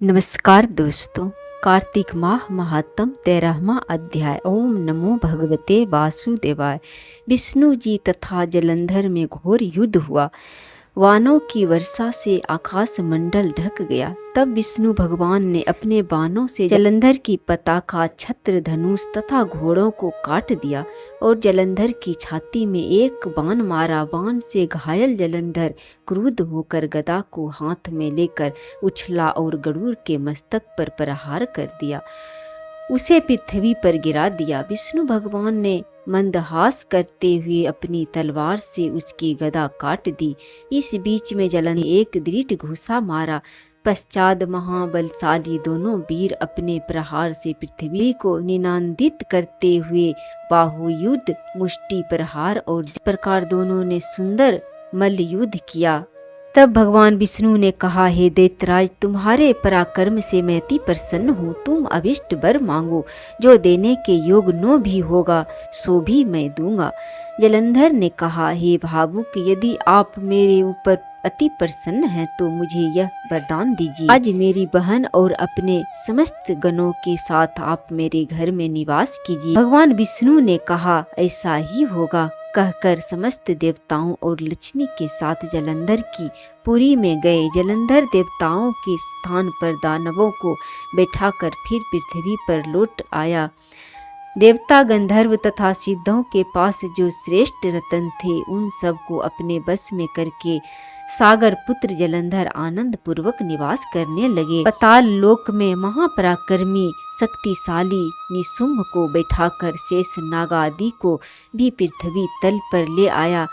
नमस्कार दोस्तों। कार्तिक माह महात्म 13वां अध्याय। ओम नमो भगवते वासुदेवाय। विष्णु जी तथा जलंधर में घोर युद्ध हुआ। वानों की वर्षा से आकाश मंडल ढक गया। तब विष्णु भगवान ने अपने बाणों से जलंधर की पताका, छत्र, धनुष तथा घोड़ों को काट दिया और जलंधर की छाती में एक बाण मारा। बाण से घायल जलंधर क्रुद्ध होकर गदा को हाथ में लेकर उछला और गरुड़ के मस्तक पर प्रहार कर दिया, उसे पृथ्वी पर गिरा दिया। विष्णु भगवान ने मंदहास करते हुए अपनी तलवार से उसकी गदा काट दी। इस बीच में जलन एक दृढ़ घुसा मारा। पश्चात महाबलशाली दोनों वीर अपने प्रहार से पृथ्वी को निनादित करते हुए बाहुयुद्ध, मुष्टि प्रहार और इस प्रकार दोनों ने सुंदर मल्ल युद्ध किया। तब भगवान विष्णु ने कहा, हे दैत्यराज, तुम्हारे पराक्रम से मैं अति प्रसन्न हूँ। तुम अभिष्ट वर मांगो, जो देने के योग न भी होगा सो भी मैं दूंगा। जलंधर ने कहा, हे भावुक, यदि आप मेरे ऊपर अति प्रसन्न हैं तो मुझे यह वरदान दीजिए। आज मेरी बहन और अपने समस्त गणों के साथ आप मेरे घर में निवास कीजिए। भगवान विष्णु ने कहा, ऐसा ही होगा। कहकर समस्त देवताओं और लक्ष्मी के साथ जलंधर की पुरी में गए। जलंधर देवताओं के स्थान पर दानवों को बैठाकर फिर पृथ्वी पर लौट आया। देवता, गंधर्व तथा सिद्धों के पास जो श्रेष्ठ रत्न थे उन सब को अपने बस में करके सागर पुत्र जलंधर आनंद पूर्वक निवास करने लगे। पाताल लोक में महापराक्रमी शक्तिशाली निशुंभ को बैठाकर शेष नाग आदि को भी पृथ्वी तल पर ले आया।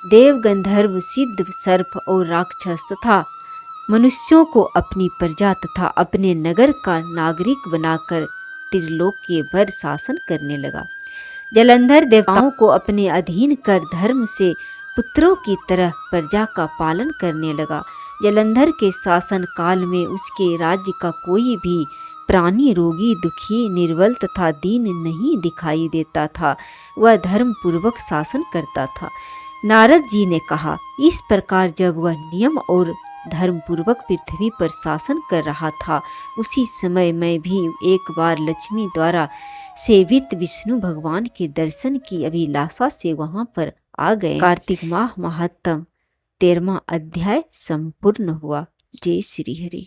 देव, गंधर्व, सिद्ध, सर्प और राक्षस तथा मनुष्यों को अपनी प्रजा तथा अपने नगर का नागरिक बनाकर त्रिलोकीय भर शासन करने लगा। जलंधर देवताओं को अपने अधीन कर धर्म से पुत्रों की तरह प्रजा का पालन करने लगा। जलंधर के शासन काल में उसके राज्य का कोई भी प्राणी रोगी, दुखी, निर्बल तथा दीन नहीं दिखाई देता था। वह धर्म पूर्वक शासन करता था। नारद जी ने कहा, इस प्रकार जब वह नियम और धर्म पूर्वक पृथ्वी पर शासन कर रहा था, उसी समय मैं भी एक बार लक्ष्मी द्वारा सेवित विष्णु भगवान के दर्शन की अभिलाषा से वहां पर आ गए। कार्तिक माह महात्म 13वां अध्याय संपूर्ण हुआ। जय श्री हरि।